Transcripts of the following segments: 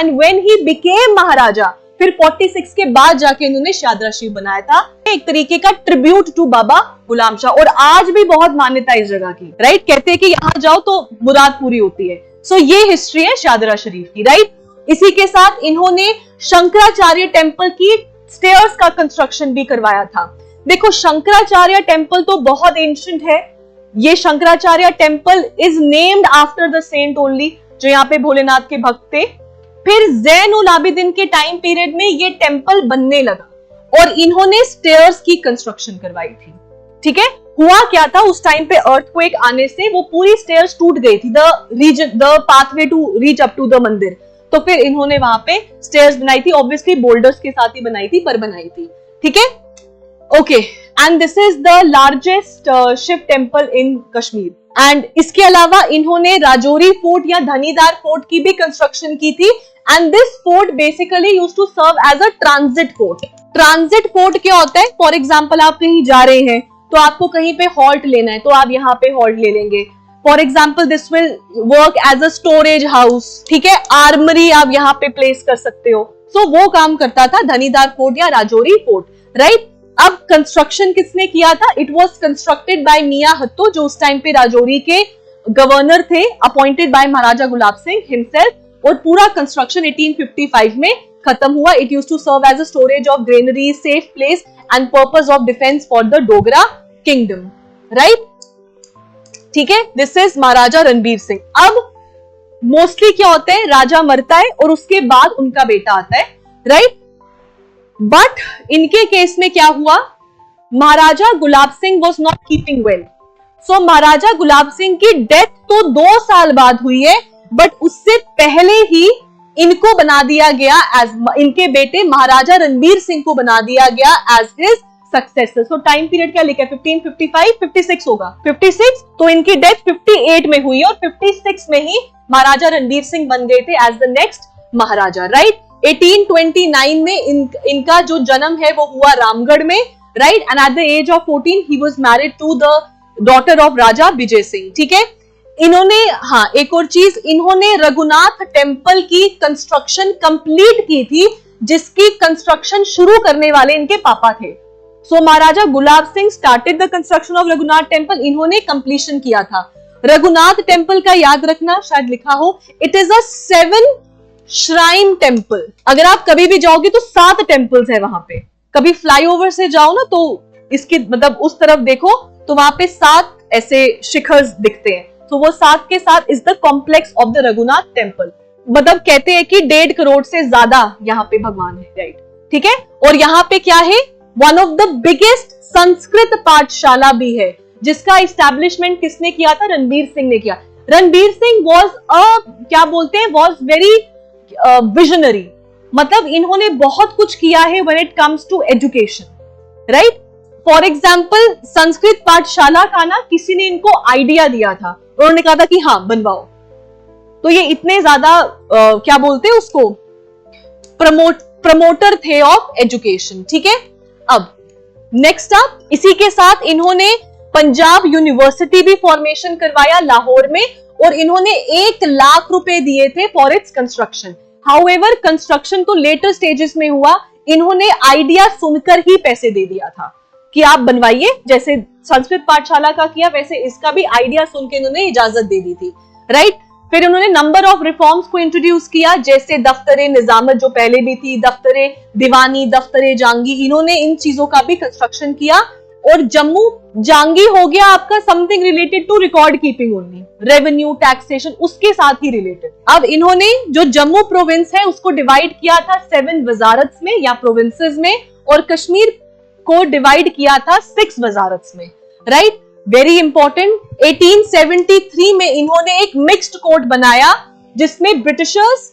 And when he became महाराजा, फिर 46 के बाद जाके इन्होंने शादरा शरीफ बनाया था, एक तरीके का ट्रिब्यूट टू बाबा गुलाम शाह। और आज भी बहुत मान्यता इस जगह की, राइट? कहते हैं कि यहां जाओ तो मुराद पूरी होती है। सो ये हिस्ट्री है शादरा शरीफ की, राइट? इसी के साथ इन्होंने शंकराचार्य टेम्पल की स्टेयर्स का कंस्ट्रक्शन भी करवाया था। देखो, शंकराचार्य टेम्पल तो बहुत एंशिएंट है। ये Shankaracharya temple is named after the saint only, जो यहाँ पे भोलेनाथ के भक्त थे। फिर ज़ैन उल आबिदीन के टाइम पीरियड में ये टेम्पल बनने लगा और इन्होंने स्टेयर्स की कंस्ट्रक्शन करवाई थी। ठीक है, हुआ क्या था उस टाइम पे, अर्थक्वेक आने से वो पूरी स्टेयर्स टूट गई थी, the pathway to reach up to the mandir. तो फिर इन्होंने वहां पे स्टेयर्स बनाई थी, ऑब्वियसली बोल्डर्स के साथ ही बनाई थी, पर बनाई थी। ठीक है, okay. And this is the largest Shiv temple in Kashmir. And इसके अलावा इन्होंने राजौरी फोर्ट या धनीदार फोर्ट की भी कंस्ट्रक्शन की थी। And this fort basically used to serve as a transit fort. Transit fort क्या होता है? फॉर एग्जांपल, आप कहीं जा रहे हैं तो आपको कहीं पे हॉल्ट लेना है, तो आप यहाँ पे हॉल्ट ले लेंगे। For example, this will work as a storage house. ठीक है, आर्मरी आप यहाँ पे प्लेस कर सकते हो। सो वो काम करता था धनीदार फोर्ट या राजौरी फोर्ट, राइट? अब कंस्ट्रक्शन किसने किया था? It was constructed by Mian Hatto, जो उस टाइम पे राजौरी के गवर्नर थे, appointed by Maharaja Gulab Singh himself. और पूरा कंस्ट्रक्शन 1855 में खत्म हुआ। It used to serve as a storage of granary, safe place and purpose of defence for the Dogra kingdom, right? ठीक है, दिस इज महाराजा रणबीर सिंह। अब मोस्टली क्या होता है, राजा मरता है और उसके बाद उनका बेटा आता है, राइट? बट इनके केस में क्या हुआ, Maharaja Gulab Singh was not keeping well. So Maharaja Gulab Singh की डेथ तो 2 साल बाद हुई है, बट उससे पहले ही इनको बना दिया गया एज, इनके बेटे महाराजा रणबीर सिंह को बना दिया गया as his successor. So time period क्या लिखा है? 1555, 56 होगा, 56। तो इनकी डेथ 58 में हुई और 56 में ही महाराजा रणबीर सिंह बन गए थे as the next Maharaja, right? 1829 में इनका जो जन्म है वो हुआ रामगढ़ में, right? And at the age of 14 he was married to the daughter of Raja Vijay Singh. ठीक है, इन्होंने, हाँ, एक और चीज, इन्होंने रघुनाथ टेम्पल की कंस्ट्रक्शन कंप्लीट की थी, जिसकी कंस्ट्रक्शन शुरू करने वाले इनके पापा थे। So Maharaja Gulab Singh started the construction of Raghunath temple, इन्होंने कंप्लीशन किया था। रघुनाथ टेम्पल का याद रखना, शायद लिखा हो, it is a 7 shrine temple. अगर आप कभी भी जाओगे तो 7 टेम्पल्स है वहां पे। कभी फ्लाईओवर से जाओ ना तो इसके मतलब उस तरफ देखो तो वहां पे 7 ऐसे शिखर्स दिखते हैं। तो वो 7 के साथ is the complex of the Raghunath temple. मतलब कहते हैं कि 1.5 करोड़ से ज्यादा यहाँ पे भगवान है, राइट? ठीक है, और यहाँ पे क्या है, one of the biggest Sanskrit पाठशाला भी है, जिसका इस्टेब्लिशमेंट किसने किया था? रणबीर सिंह ने किया। रणबीर सिंह वॉज क्या बोलते हैं, वॉज वेरी विजनरी। मतलब इन्होंने बहुत कुछ किया है when it comes to education, right? For example, Sanskrit पाठशाला का ना किसी ने इनको आइडिया दिया था, उन्होंने कहा था कि हाँ बनवाओ। तो ये इतने ज्यादा क्या बोलते हैं उसको, प्रमोटर थे ऑफ एजुकेशन। ठीक है, अब नेक्स्ट अप, इसी के साथ इन्होंने पंजाब यूनिवर्सिटी भी फॉर्मेशन करवाया लाहौर में, और इन्होंने 1 लाख रुपए दिए थे for its construction. However construction तो लेटर स्टेजेस में हुआ, इन्होंने आइडिया सुनकर ही पैसे दे दिया था कि आप बनवाइए, जैसे संस्कृत पाठशाला का किया वैसे इसका भी आइडिया सुन के इन्होंने इजाजत दे दी थी, राइट? फिर उन्होंने नंबर ऑफ रिफॉर्म्स को इंट्रोड्यूस किया, जैसे दफ्तरे निजामत जो पहले भी थी, दफ्तरे दीवानी, दफ्तरे जांगी, इन्होंने इन चीजों का भी कंस्ट्रक्शन किया। और जम्मू जांगी हो गया आपका something related to record keeping only, revenue, taxation, उसके साथ ही रिलेटेड। अब इन्होंने जो जम्मू प्रोविंस है उसको डिवाइड किया था 7 वजारत में या प्रोविंसेस में, और कश्मीर को डिवाइड किया था 6 वजारत में, राइट? वेरी इंपॉर्टेंट, 1873 में इन्होंने एक मिक्स्ड कोर्ट बनाया, जिसमें ब्रिटिशर्स,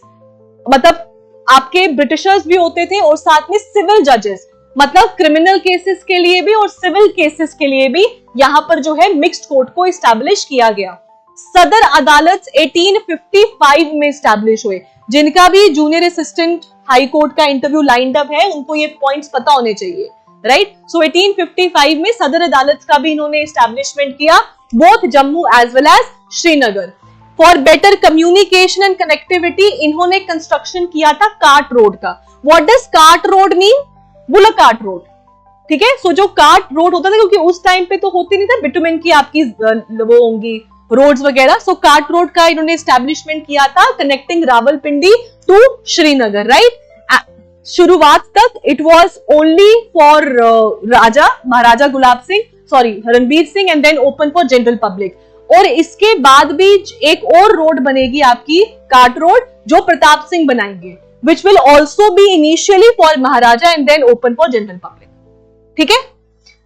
मतलब आपके ब्रिटिशर्स भी होते थे और साथ में सिविल जजेस, मतलब क्रिमिनल केसेस के लिए भी और सिविल केसेस के लिए भी यहां पर जो है मिक्स्ड कोर्ट को एस्टैब्लिश किया गया। सदर अदालत 1855 में एस्टैब्लिश हुए। जिनका भी जूनियर असिस्टेंट हाई कोर्ट का इंटरव्यू लाइंड अप है उनको ये पॉइंट्स पता होने चाहिए, राइट? सो 1855 में सदर अदालत का भी इन्होंने एस्टैब्लिशमेंट किया, both Jammu as well as Srinagar. For better communication and connectivity इन्होंने कंस्ट्रक्शन किया था कार्ट रोड का। What does cart road mean? Bullock cart road, ठीक है। सो जो कार्ट रोड होता था, क्योंकि उस टाइम पे तो होती नहीं था बिटुमेन की आपकी वो होंगी रोड्स वगैरह, सो कार्ट रोड का इन्होंने एस्टैब्लिशमेंट किया था connecting Rawalpindi to Srinagar, right. शुरुआत तक it was only for Maharaja Gulab Singh, sorry Ranbir Singh, and then open for general public. और इसके बाद भी एक और रोड बनेगी आपकी कार्ट रोड, जो प्रताप सिंह बनाएंगे, which will also be initially for Maharaja and then open for general public, ठीक है,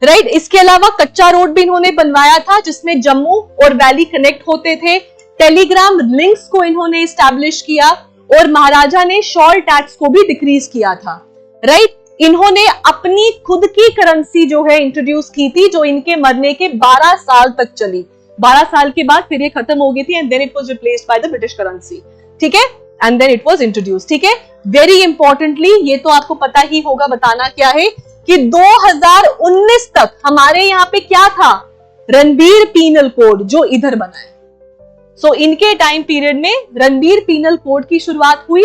राइट। इसके अलावा कच्चा रोड भी इन्होंने बनवाया था, जिसमें जम्मू और वैली कनेक्ट होते थे। टेलीग्राम लिंक्स को इन्होंने स्टैब्लिश किया, और महाराजा ने शॉल टैक्स को भी डिक्रीज किया था, राइट। इन्होंने अपनी खुद की करेंसी जो है इंट्रोड्यूस की थी, जो इनके मरने के 12 साल तक चली। 12 साल के बाद फिर ये खत्म हो गई थी, and then it was replaced by the British currency, ठीक है, and then it was introduced, ठीक है। वेरी इंपॉर्टेंटली, ये तो आपको पता ही होगा, बताना क्या है कि 2019 तक हमारे यहाँ पे क्या था, रणबीर पीनल कोड, जो इधर बना है। सो इनके टाइम पीरियड में रणबीर पीनल कोड की शुरुआत हुई,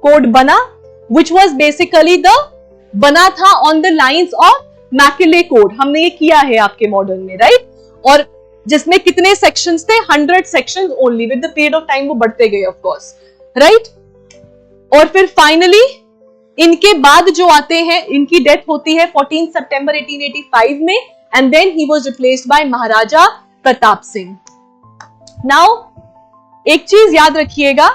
कोड बना, विच वाज बेसिकली बना था on the lines of Macaulay code. हमने ये किया है आपके मॉडल में, राइट। और जिसमें कितने सेक्शंस थे? 100 sections only. With the period of time वो बढ़ते गए, ऑफ कोर्स, राइट। और फिर फाइनली इनके बाद जो आते हैं, इनकी डेथ होती है 14 सितंबर 1885 में, and then he was replaced by Maharaja Pratap Singh. Now एक चीज याद रखिएगा,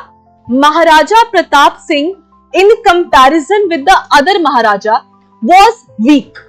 Maharaja Pratap Singh in comparison with the other Maharaja was week.